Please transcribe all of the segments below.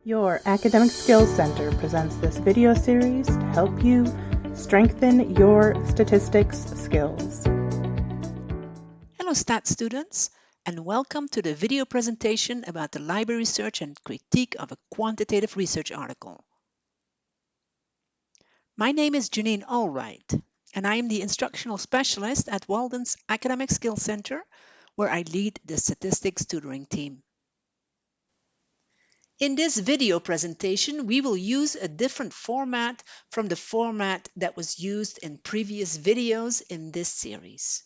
Your Academic Skills Center presents this video series to help you strengthen your statistics skills. Hello STAT students, and welcome to the video presentation about the library research and critique of a quantitative research article. My name is Janine Allwright, and I am the instructional specialist at Walden's Academic Skills Center, where I lead the statistics tutoring team. In this video presentation, we will use a different format from the format that was used in previous videos in this series.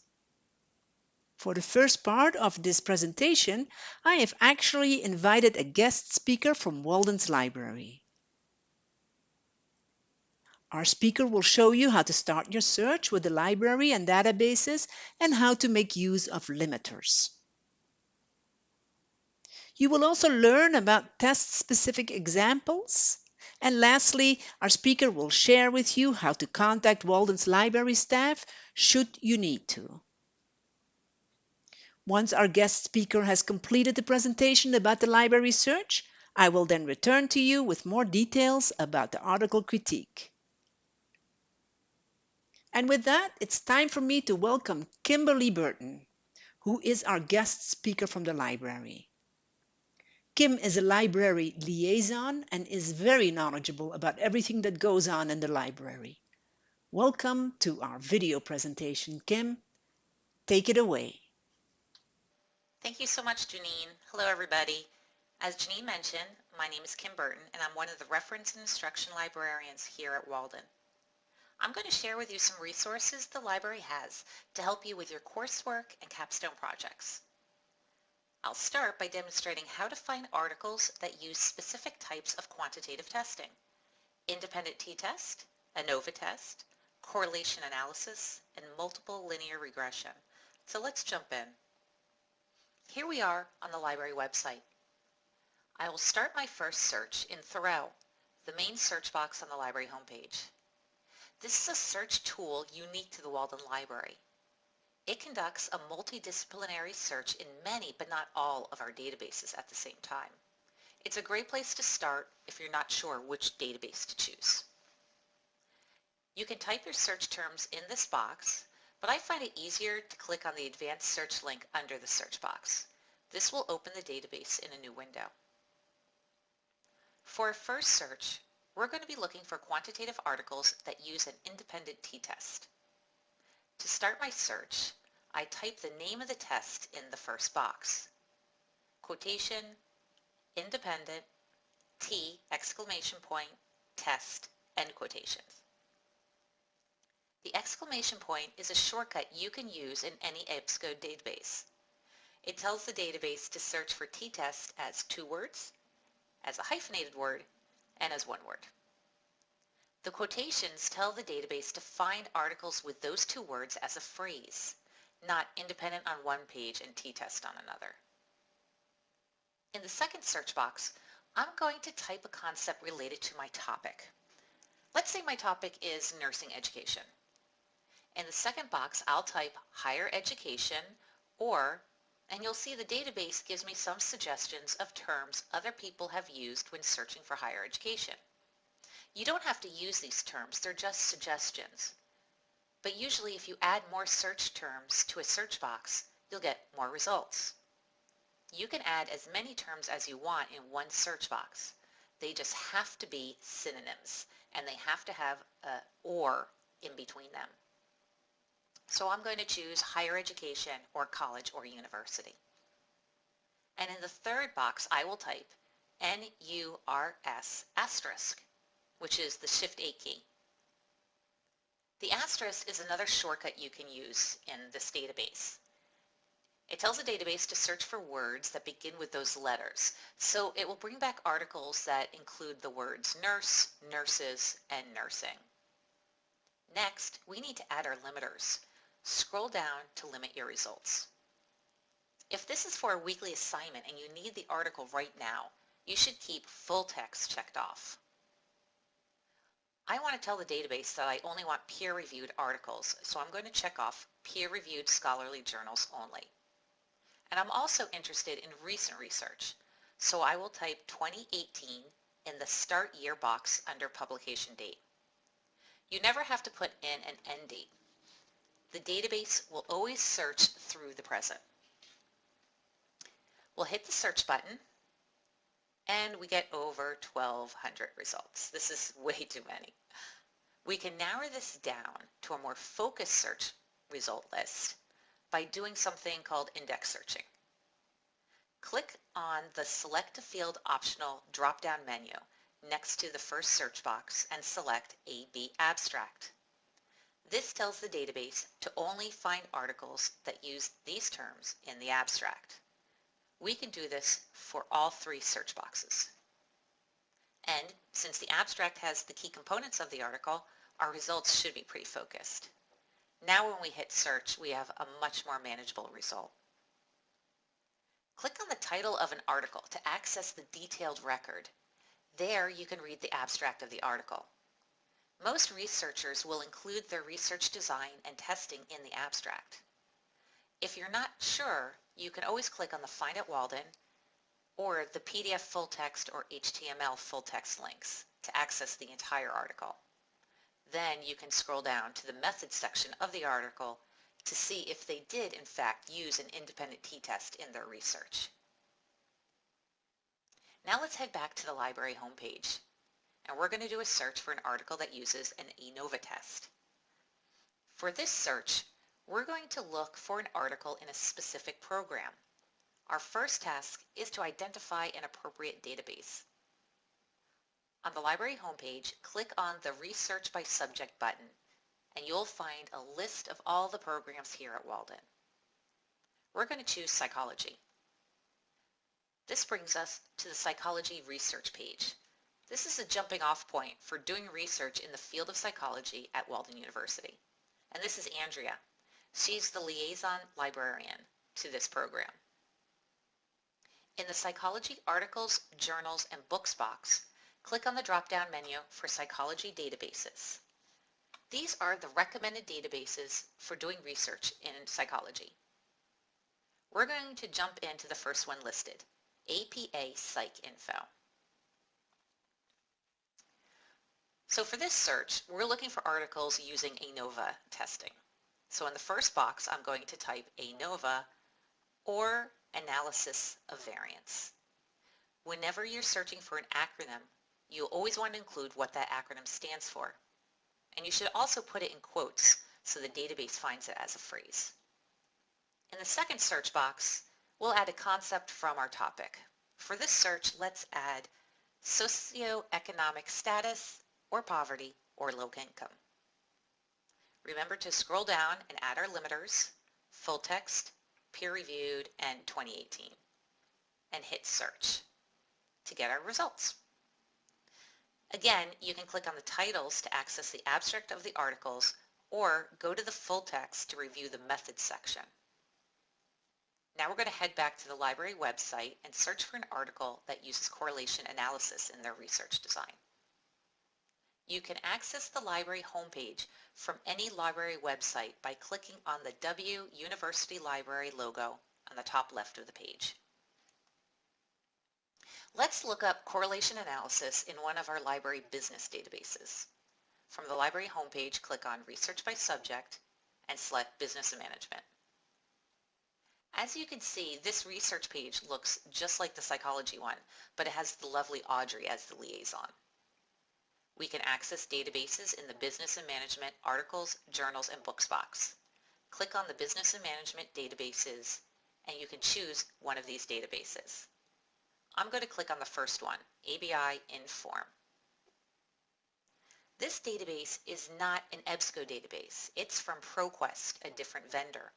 For the first part of this presentation, I have actually invited a guest speaker from Walden's Library. Our speaker will show you how to start your search with the library and databases and how to make use of limiters. You will also learn about test-specific examples. And lastly, our speaker will share with you how to contact Walden's Library staff should you need to. Once our guest speaker has completed the presentation about the library research, I will then return to you with more details about the article critique. And with that, it's time for me to welcome Kimberly Burton, who is our guest speaker from the library. Kim is a library liaison and is very knowledgeable about everything that goes on in the library. Welcome to our video presentation, Kim. Take it away. Thank you so much, Janine. Hello, everybody. As Janine mentioned, my name is Kim Burton, and I'm one of the reference and instruction librarians here at Walden. I'm going to share with you some resources the library has to help you with your coursework and capstone projects. I'll start by demonstrating how to find articles that use specific types of quantitative testing: independent t-test, ANOVA test, correlation analysis, and multiple linear regression. So let's jump in. Here we are on the library website. I will start my first search in Thoreau, the main search box on the library homepage. This is a search tool unique to the Walden Library. It conducts a multidisciplinary search in many but not all of our databases at the same time. It's a great place to start if you're not sure which database to choose. You can type your search terms in this box, but I find it easier to click on the advanced search link under the search box. This will open the database in a new window. For our first search, we're going to be looking for quantitative articles that use an independent t-test. To start my search, I type the name of the test in the first box. Quotation, independent, t, exclamation point, test, end quotations. The exclamation point is a shortcut you can use in any EBSCO database. It tells the database to search for t-test as 2 words, as a hyphenated word, and as 1 word. The quotations tell the database to find articles with those 2 words as a phrase, not independent on one page and t-test on another. In the second search box, I'm going to type a concept related to my topic. Let's say my topic is nursing education. In the second box, I'll type higher education and you'll see the database gives me some suggestions of terms other people have used when searching for higher education. You don't have to use these terms, they're just suggestions. But usually if you add more search terms to a search box, you'll get more results. You can add as many terms as you want in one search box. They just have to be synonyms, and they have to have a or in between them. So I'm going to choose higher education or college or university. And in the third box, I will type NURS asterisk, which is the Shift-A key. The asterisk is another shortcut you can use in this database. It tells the database to search for words that begin with those letters, so it will bring back articles that include the words nurse, nurses, and nursing. Next, we need to add our limiters. Scroll down to limit your results. If this is for a weekly assignment and you need the article right now, you should keep full text checked off. I want to tell the database that I only want peer-reviewed articles, so I'm going to check off peer-reviewed scholarly journals only. And I'm also interested in recent research, so I will type 2018 in the Start Year box under Publication Date. You never have to put in an end date. The database will always search through the present. We'll hit the search button and we get over 1,200 results. This is way too many. We can narrow this down to a more focused search result list by doing something called index searching. Click on the Select a Field optional drop-down menu next to the first search box and select AB Abstract. This tells the database to only find articles that use these terms in the abstract. We can do this for all three search boxes. And since the abstract has the key components of the article, our results should be pretty focused. Now when we hit search, we have a much more manageable result. Click on the title of an article to access the detailed record. There you can read the abstract of the article. Most researchers will include their research design and testing in the abstract. If you're not sure, you can always click on the Find at Walden or the PDF full text or HTML full text links to access the entire article. Then you can scroll down to the methods section of the article to see if they did in fact use an independent t-test in their research. Now let's head back to the library homepage, and we're going to do a search for an article that uses an ANOVA test. For this search, we're going to look for an article in a specific program. Our first task is to identify an appropriate database. On the library homepage, click on the Research by Subject button, and you'll find a list of all the programs here at Walden. We're going to choose Psychology. This brings us to the Psychology Research page. This is a jumping off point for doing research in the field of psychology at Walden University. And this is Andrea. She's the liaison librarian to this program. In the Psychology Articles, Journals, and Books box, click on the drop-down menu for Psychology Databases. These are the recommended databases for doing research in psychology. We're going to jump into the first one listed, APA PsycInfo. So for this search, we're looking for articles using ANOVA testing. So in the first box, I'm going to type ANOVA or Analysis of Variance. Whenever you're searching for an acronym, you'll always want to include what that acronym stands for. And you should also put it in quotes so the database finds it as a phrase. In the second search box, we'll add a concept from our topic. For this search, let's add socioeconomic status or poverty or low income. Remember to scroll down and add our limiters, full text, peer-reviewed, and 2018, and hit search to get our results. Again, you can click on the titles to access the abstract of the articles or go to the full text to review the methods section. Now we're going to head back to the library website and search for an article that uses correlation analysis in their research design. You can access the library homepage from any library website by clicking on the W University Library logo on the top left of the page. Let's look up correlation analysis in one of our library business databases. From the library homepage, click on Research by Subject and select Business and Management. As you can see, this research page looks just like the psychology one, but it has the lovely Audrey as the liaison. We can access databases in the Business and Management Articles, Journals, and Books box. Click on the Business and Management databases, and you can choose one of these databases. I'm going to click on the first one, ABI Inform. This database is not an EBSCO database. It's from ProQuest, a different vendor.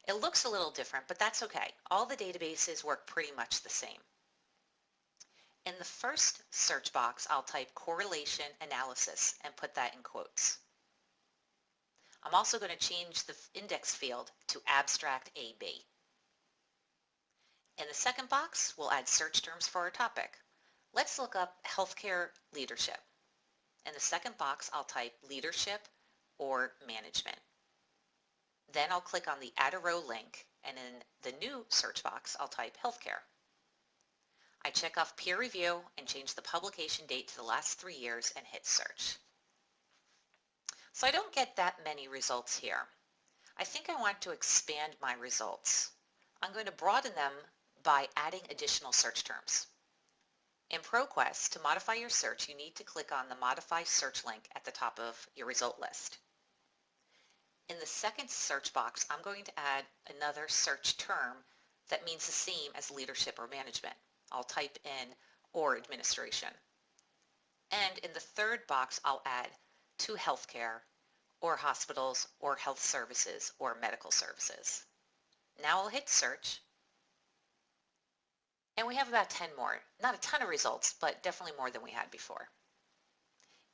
It looks a little different, but that's okay. All the databases work pretty much the same. In the first search box, I'll type correlation analysis and put that in quotes. I'm also going to change the index field to abstract AB. In the second box, we'll add search terms for our topic. Let's look up healthcare leadership. In the second box, I'll type leadership or management. Then I'll click on the Add a Row link, and in the new search box, I'll type healthcare. I check off peer review and change the publication date to the last 3 years and hit search. So I don't get that many results here. I think I want to expand my results. I'm going to broaden them by adding additional search terms. In ProQuest, to modify your search, you need to click on the Modify Search link at the top of your result list. In the second search box, I'm going to add another search term that means the same as leadership or management. I'll type in or administration. And in the third box, I'll add to healthcare or hospitals or health services or medical services. Now I'll hit search. And we have about 10 more. Not a ton of results, but definitely more than we had before.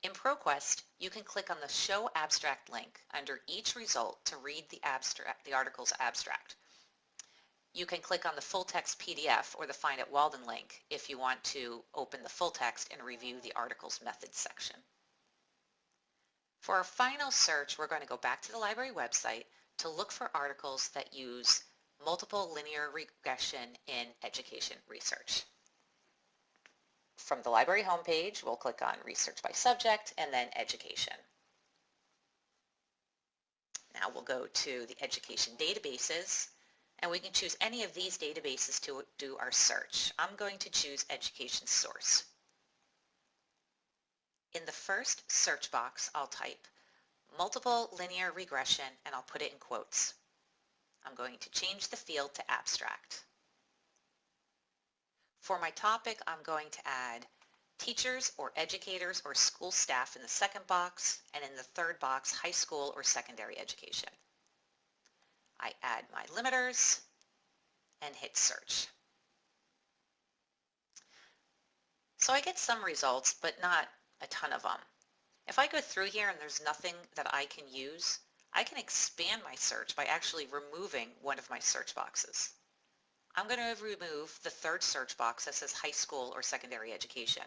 In ProQuest, you can click on the Show Abstract link under each result to read the article's abstract. You can click on the full text PDF or the Find at Walden link if you want to open the full text and review the article's methods section. For our final search, we're going to go back to the library website to look for articles that use multiple linear regression in education research. From the library homepage, we'll click on Research by Subject and then Education. Now we'll go to the education databases, and we can choose any of these databases to do our search. I'm going to choose Education Source. In the first search box, I'll type multiple linear regression and I'll put it in quotes. I'm going to change the field to abstract. For my topic, I'm going to add teachers or educators or school staff in the second box, and in the third box, high school or secondary education. I add my limiters and hit search. So I get some results, but not a ton of them. If I go through here and there's nothing that I can use, I can expand my search by actually removing one of my search boxes. I'm going to remove the third search box that says high school or secondary education.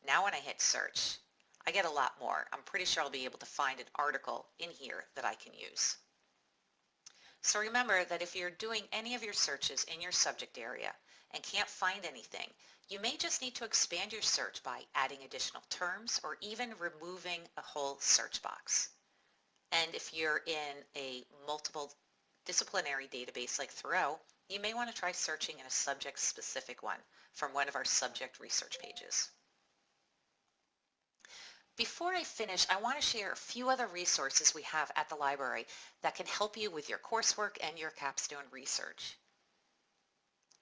Now when I hit search, I get a lot more. I'm pretty sure I'll be able to find an article in here that I can use. So remember that if you're doing any of your searches in your subject area and can't find anything, you may just need to expand your search by adding additional terms or even removing a whole search box. And if you're in a multiple disciplinary database like Thoreau, you may want to try searching in a subject-specific one from one of our subject research pages. Before I finish, I want to share a few other resources we have at the library that can help you with your coursework and your capstone research.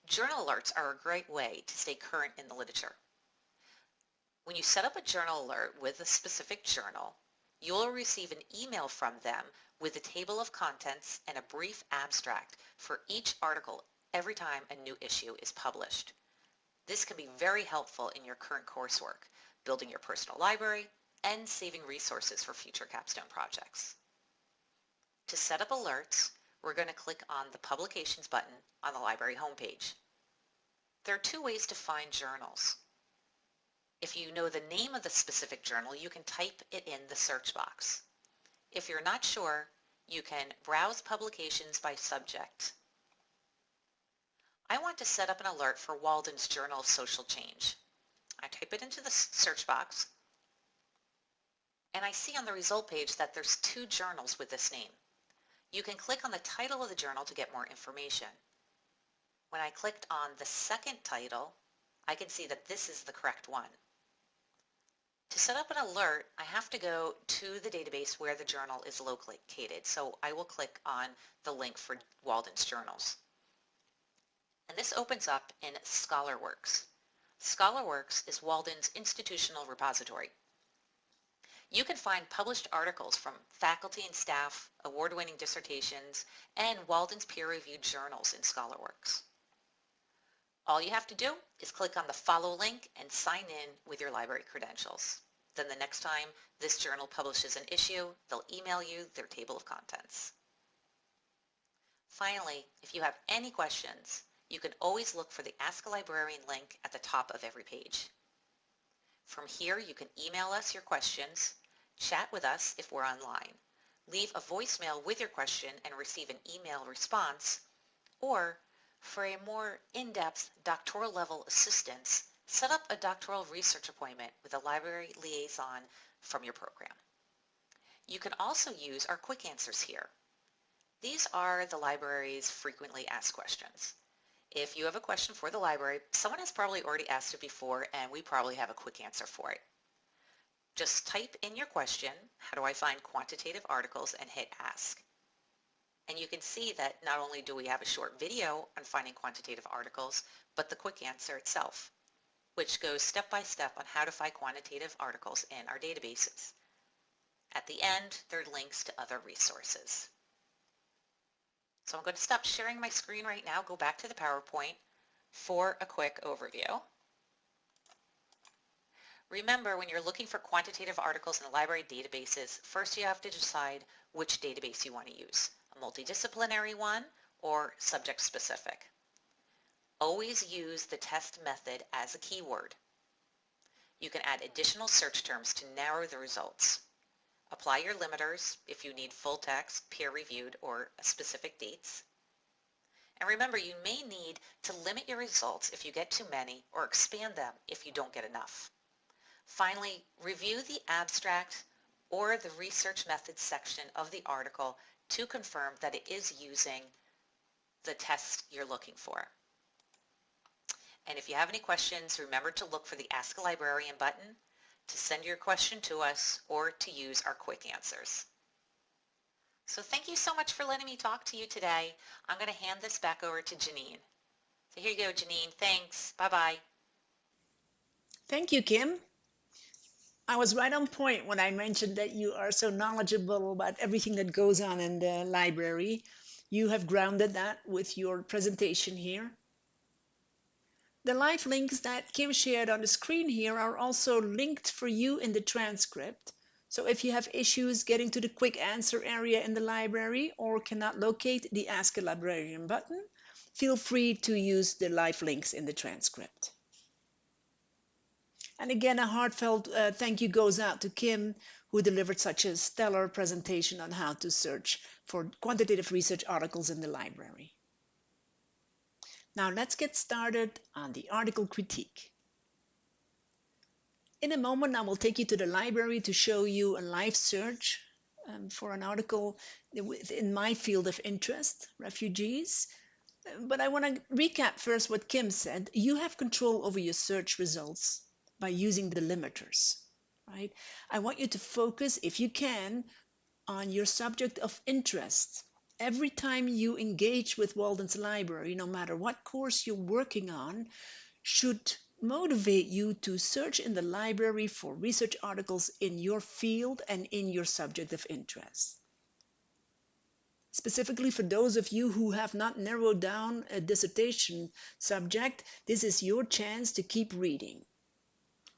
Journal alerts are a great way to stay current in the literature. When you set up a journal alert with a specific journal, you will receive an email from them with a table of contents and a brief abstract for each article every time a new issue is published. This can be very helpful in your current coursework, building your personal library, and saving resources for future capstone projects. To set up alerts, we're going to click on the Publications button on the library homepage. There are two ways to find journals. If you know the name of the specific journal, you can type it in the search box. If you're not sure, you can browse publications by subject. I want to set up an alert for Walden's Journal of Social Change. I type it into the search box, and I see on the result page that there's 2 journals with this name. You can click on the title of the journal to get more information. When I clicked on the second title, I can see that this is the correct one. To set up an alert, I have to go to the database where the journal is located, so I will click on the link for Walden's journals. And this opens up in ScholarWorks. ScholarWorks is Walden's institutional repository. You can find published articles from faculty and staff, award-winning dissertations, and Walden's peer-reviewed journals in ScholarWorks. All you have to do is click on the follow link and sign in with your library credentials. Then the next time this journal publishes an issue, they'll email you their table of contents. Finally, if you have any questions, you can always look for the Ask a Librarian link at the top of every page. From here, you can email us your questions, chat with us if we're online, leave a voicemail with your question and receive an email response, or For a more in-depth doctoral level assistance, set up a doctoral research appointment with a library liaison from your program. You can also use our quick answers here. These are the library's frequently asked questions. If you have a question for the library, someone has probably already asked it before and we probably have a quick answer for it. Just type in your question, how do I find quantitative articles, and hit ask. And you can see that not only do we have a short video on finding quantitative articles, but the quick answer itself, which goes step by step on how to find quantitative articles in our databases. At the end, there are links to other resources. So I'm going to stop sharing my screen right now, go back to the PowerPoint for a quick overview. Remember, when you're looking for quantitative articles in the library databases, first you have to decide which database you want to use, a multidisciplinary one or subject-specific. Always use the test method as a keyword. You can add additional search terms to narrow the results. Apply your limiters if you need full text, peer-reviewed, or specific dates. And remember, you may need to limit your results if you get too many or expand them if you don't get enough. Finally, review the abstract or the research methods section of the article to confirm that it is using the test you're looking for. And if you have any questions, remember to look for the Ask a Librarian button to send your question to us or to use our quick answers. So thank you so much for letting me talk to you today. I'm going to hand this back over to Janine. So here you go, Janine. Thanks. Bye-bye. Thank you, Kim. I was right on point when I mentioned that you are so knowledgeable about everything that goes on in the library. You have grounded that with your presentation here. The live links that Kim shared on the screen here are also linked for you in the transcript. So if you have issues getting to the quick answer area in the library or cannot locate the Ask a Librarian button, feel free to use the live links in the transcript. And again, a heartfelt thank you goes out to Kim, who delivered such a stellar presentation on how to search for quantitative research articles in the library. Now let's get started on the article critique. In a moment, I will take you to the library to show you a live search for an article in my field of interest, refugees. But I want to recap first what Kim said. You have control over your search results by using the limiters, right? I want you to focus, if you can, on your subject of interest. Every time you engage with Walden's Library, no matter what course you're working on, should motivate you to search in the library for research articles in your field and in your subject of interest. Specifically for those of you who have not narrowed down a dissertation subject, this is your chance to keep reading.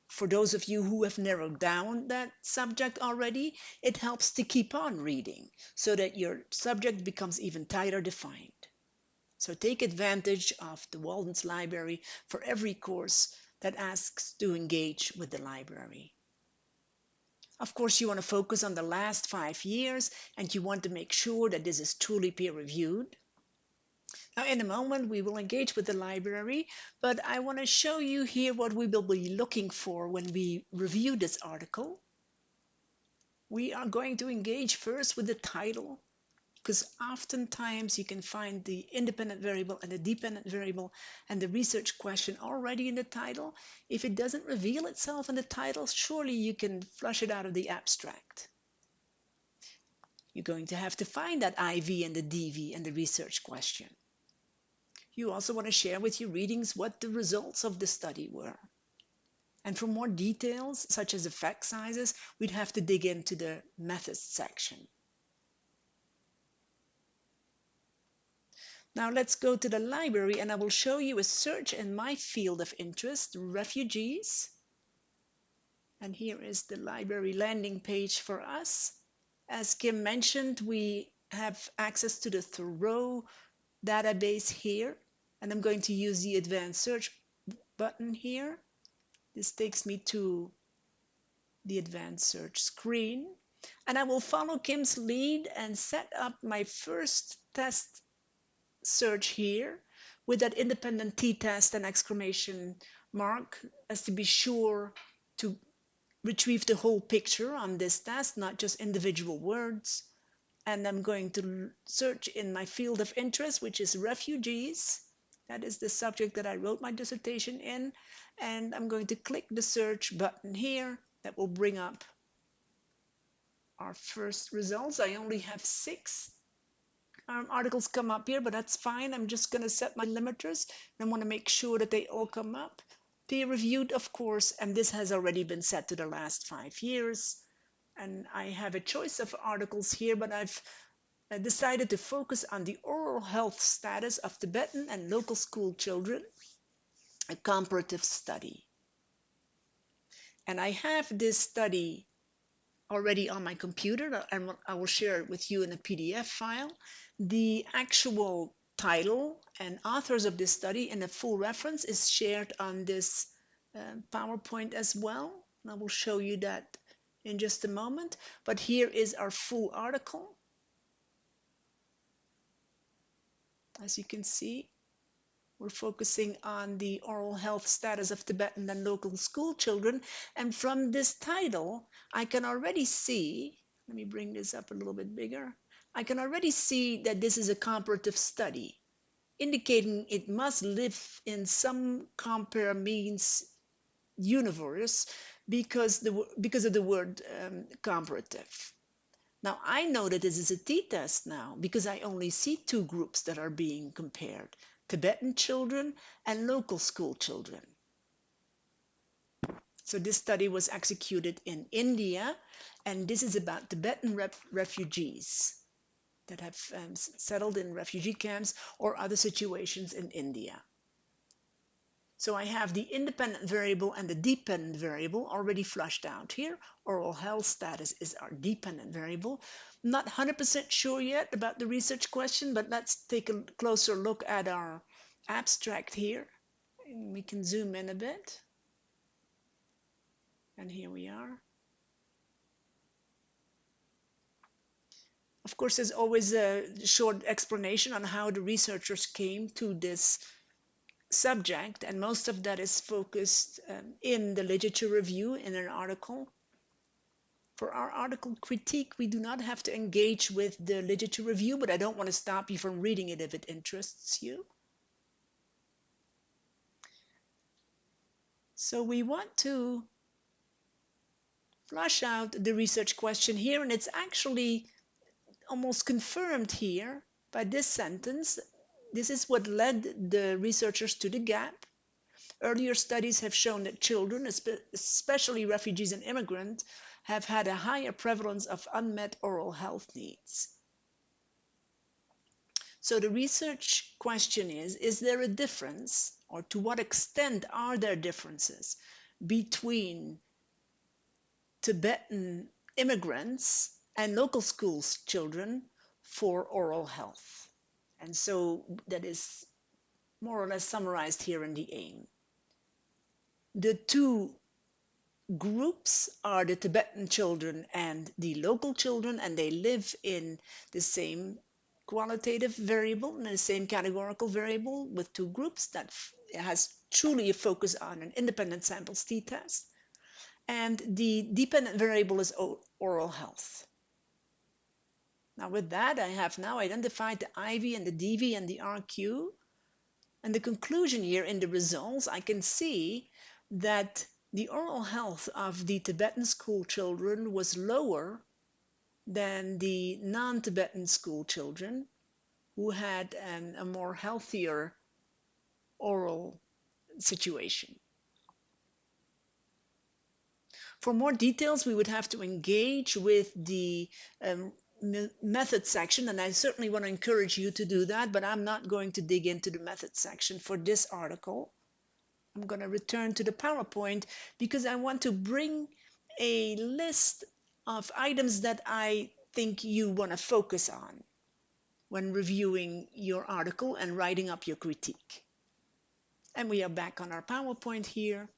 For those of you who have narrowed down that subject already, it helps to keep on reading so that your subject becomes even tighter defined. So take advantage of the Walden's Library for every course that asks to engage with the library. Of course, you want to focus on the last 5 years and you want to make sure that this is truly peer-reviewed. Now, in a moment, we will engage with the library, but I want to show you here what we will be looking for when we review this article. We are going to engage first with the title, because oftentimes you can find the independent variable and the dependent variable and the research question already in the title. If it doesn't reveal itself in the title, surely you can flush it out of the abstract. You're going to have to find that IV and the DV and the research question. You also want to share with your readings what the results of the study were. And for more details, such as effect sizes, we'd have to dig into the methods section. Now let's go to the library and I will show you a search in my field of interest, refugees. And here is the library landing page for us. As Kim mentioned, we have access to the Thoreau database here. And I'm going to use the advanced search button here. This takes me to the advanced search screen. And I will follow Kim's lead and set up my first test search here with that independent t-test and exclamation mark, as to be sure to retrieve the whole picture on this test, not just individual words. And I'm going to search in my field of interest, which is refugees. That is the subject that I wrote my dissertation in. And I'm going to click the search button here. That will bring up our first results. I only have 6 articles come up here, but that's fine. I'm just going to set my limiters. I want to make sure that they all come up. Peer reviewed, of course, and this has already been set to the last 5 years. And I have a choice of articles here, but I've decided to focus on the oral health status of Tibetan and local school children, a comparative study. And I have this study already on my computer, and I will share it with you in a PDF file. The actual title and authors of this study and a full reference is shared on this PowerPoint as well. And I will show you that in just a moment. But here is our full article. As you can see, we're focusing on the oral health status of Tibetan and local school children. And from this title, I can already see, let me bring this up a little bit bigger. I can already see that this is a comparative study, indicating it must live in some compare means universe because of the word comparative. Now, I know that this is a t-test now because I only see 2 groups that are being compared, Tibetan children and local school children. So this study was executed in India, and this is about Tibetan refugees that have settled in refugee camps or other situations in India. So I have the independent variable and the dependent variable already flushed out here. Oral health status is our dependent variable. Not 100% sure yet about the research question, but let's take a closer look at our abstract here. And we can zoom in a bit. And here we are. Of course, there's always a short explanation on how the researchers came to this subject, and most of that is focused in the literature review in an article. For our article critique, we do not have to engage with the literature review, but I don't want to stop you from reading it if it interests you. So we want to flush out the research question here, and it's actually almost confirmed here by this sentence. This is what led the researchers to the gap. Earlier studies have shown that children, especially refugees and immigrants, have had a higher prevalence of unmet oral health needs. So the research question is there a difference, or to what extent are there differences between Tibetan immigrants and local schools children for oral health? And so that is more or less summarized here in the aim. The 2 groups are the Tibetan children and the local children, and they live in the same qualitative variable, in the same categorical variable, with 2 groups that has truly a focus on an independent samples t-test. And the dependent variable is oral health. Now with that, I have now identified the IV and the DV and the RQ. And the conclusion here in the results, I can see that the oral health of the Tibetan school children was lower than the non-Tibetan school children who had a more healthier oral situation. For more details, we would have to engage with the method section, and I certainly want to encourage you to do that, but I'm not going to dig into the method section for this article. I'm going to return to the PowerPoint because I want to bring a list of items that I think you want to focus on when reviewing your article and writing up your critique. And we are back on our PowerPoint here.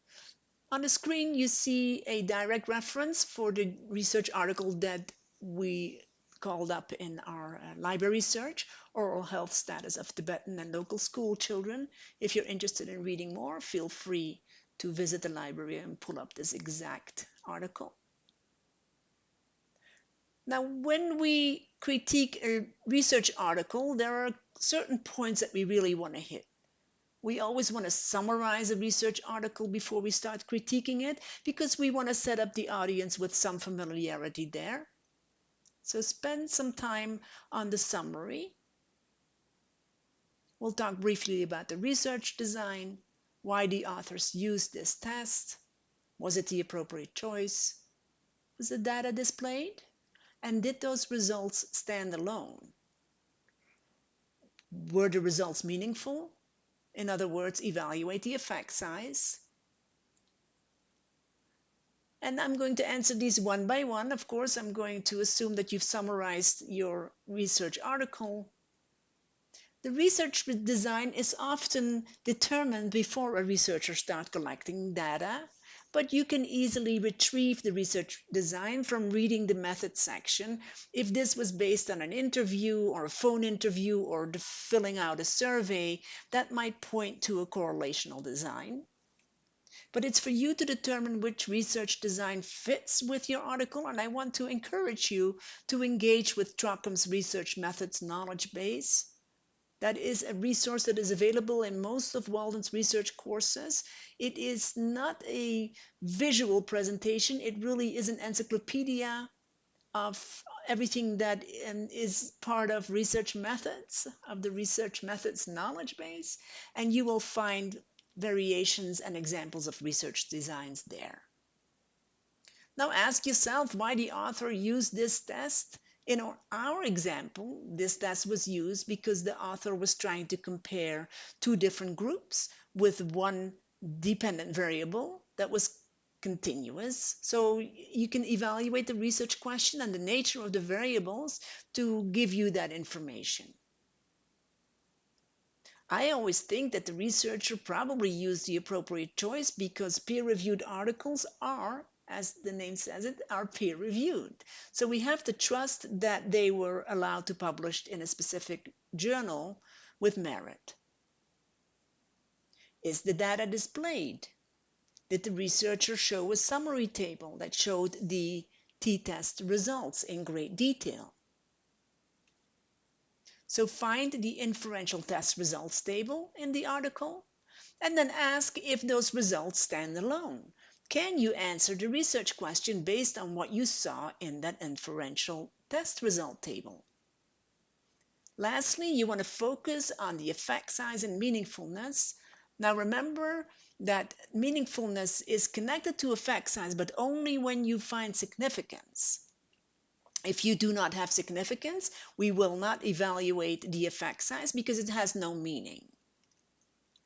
On the screen, you see a direct reference for the research article that we called up in our library search, oral health status of Tibetan and local school children. If you're interested in reading more, feel free to visit the library and pull up this exact article. Now, when we critique a research article, there are certain points that we really want to hit. We always want to summarize a research article before we start critiquing it because we want to set up the audience with some familiarity there. So spend some time on the summary. We'll talk briefly about the research design, why the authors used this test, was it the appropriate choice, was the data displayed, and did those results stand alone? Were the results meaningful? In other words, evaluate the effect size. And I'm going to answer these one by one. Of course, I'm going to assume that you've summarized your research article. The research design is often determined before a researcher starts collecting data, but you can easily retrieve the research design from reading the methods section if this was based on an interview or a phone interview or filling out a survey that might point to a correlational design. But it's for you to determine which research design fits with your article, and I want to encourage you to engage with Trocum's Research Methods Knowledge Base. That is a resource that is available in most of Walden's research courses. It is not a visual presentation. It really is an encyclopedia of everything that is part of research methods, of the research methods knowledge base, and you will find variations and examples of research designs there. Now ask yourself why the author used this test. In our example, this test was used because the author was trying to compare two different groups with one dependent variable that was continuous. So you can evaluate the research question and the nature of the variables to give you that information. I always think that the researcher probably used the appropriate choice because peer-reviewed articles are, as the name says it, are peer-reviewed. So we have to trust that they were allowed to publish in a specific journal with merit. Is the data displayed? Did the researcher show a summary table that showed the t-test results in great detail? So find the inferential test results table in the article and then ask if those results stand alone. Can you answer the research question based on what you saw in that inferential test result table? Lastly, you want to focus on the effect size and meaningfulness. Now remember that meaningfulness is connected to effect size, but only when you find significance. If you do not have significance, we will not evaluate the effect size because it has no meaning.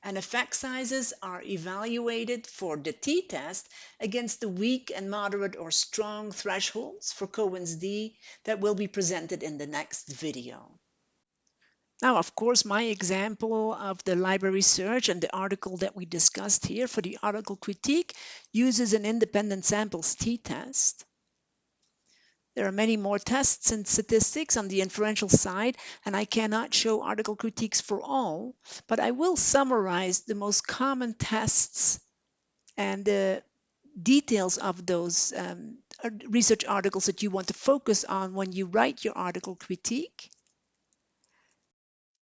And effect sizes are evaluated for the t-test against the weak and moderate or strong thresholds for Cohen's d that will be presented in the next video. Now, of course, my example of the library search and the article that we discussed here for the article critique uses an independent samples t-test. There are many more tests and statistics on the inferential side, and I cannot show article critiques for all, but I will summarize the most common tests and the details of those research articles that you want to focus on when you write your article critique.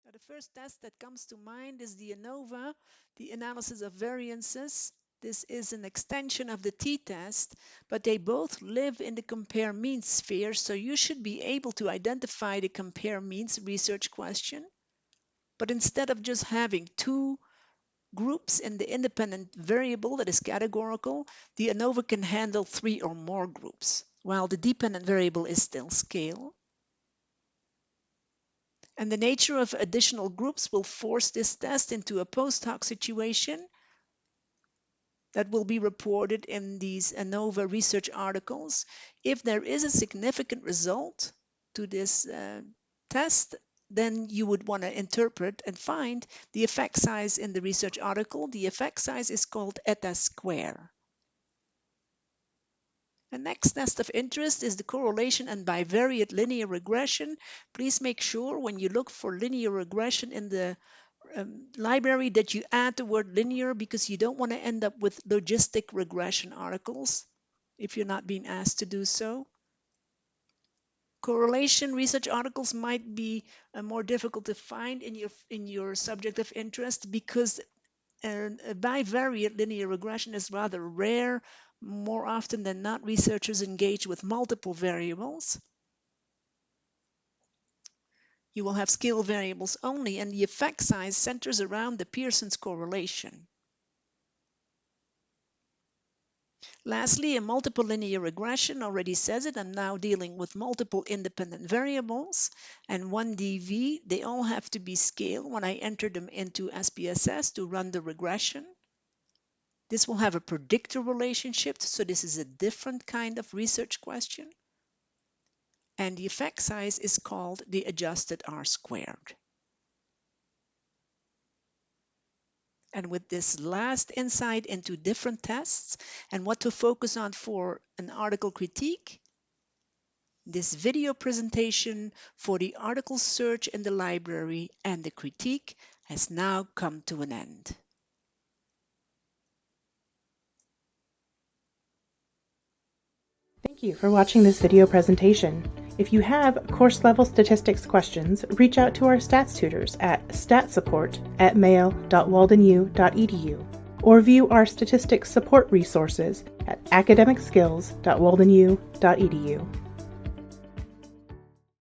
Now, the first test that comes to mind is the ANOVA, the analysis of variances. This is an extension of the t-test, but they both live in the compare means sphere, so you should be able to identify the compare means research question. But instead of just having two groups in the independent variable that is categorical, the ANOVA can handle 3 or more groups, while the dependent variable is still scale. And the nature of additional groups will force this test into a post hoc situation that will be reported in these ANOVA research articles. If there is a significant result to this test, then you would want to interpret and find the effect size in the research article. The effect size is called eta square. The next test of interest is the correlation and bivariate linear regression. Please make sure when you look for linear regression in the library that you add the word linear, because you don't want to end up with logistic regression articles if you're not being asked to do so. Correlation research articles might be more difficult to find in your subject of interest, because a bivariate linear regression is rather rare. More often than not, researchers engage with multiple variables. You will have scale variables only, and the effect size centers around the Pearson's correlation. Lastly, a multiple linear regression already says it. I'm now dealing with multiple independent variables and 1 dV. They all have to be scaled when I enter them into SPSS to run the regression. This will have a predictor relationship, so this is a different kind of research question. And the effect size is called the adjusted R-squared. And with this last insight into different tests and what to focus on for an article critique, this video presentation for the article search in the library and the critique has now come to an end. Thank you for watching this video presentation. If you have course-level statistics questions, reach out to our stats tutors at statsupport@mail.waldenu.edu or view our statistics support resources at academicskills.waldenu.edu.